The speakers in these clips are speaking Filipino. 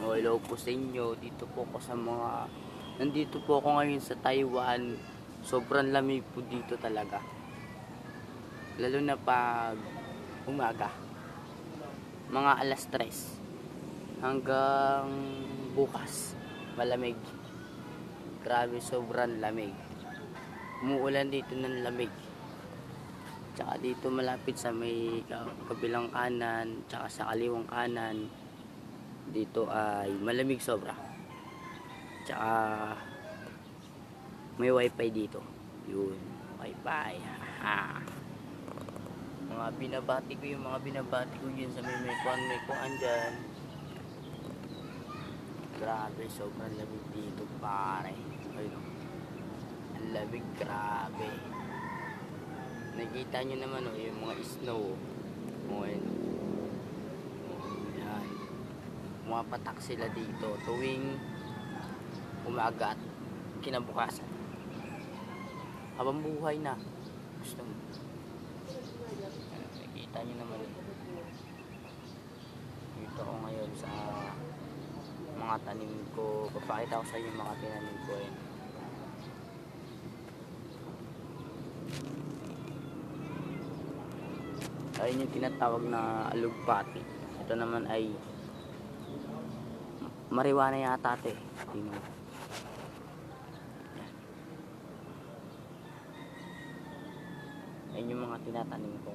O hello po sa inyo. Dito po ako sa nandito po ako ngayon sa Taiwan. Sobrang lamig po dito talaga. Lalo na pag umaga. Mga alas 3 hanggang bukas. Malamig. Grabe, sobrang lamig. Umuulan dito ng lamig. Tsaka dito malapit sa may kabilang kanan, tsaka sa kaliwang kanan. Dito ay malamig sobra. Tsaka may wifi dito. Yun, wifi. Mga binabati ko yung mga binabati ko dyan sa may kuan dyan. Grabe, sobrang lamig dito pare. Ayun, ang lamig, grabe. Nakita nyo naman yung mga snow. Yan. Pumapatak sila dito tuwing umaga at kinabukasan. Habang buhay na. Gusto mo. Nakita nyo naman. Dito ako ngayon sa mga tanim ko. Papakita ko sa inyo mga tinanim ko. Ayun yung tinatawag na alugpati. Ito naman ay marijuana yata ito eh. Tingnan. Ayun yung mga tinatanim ko.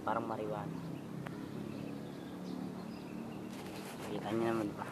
Parang marijuana. Kita nyo naman pa.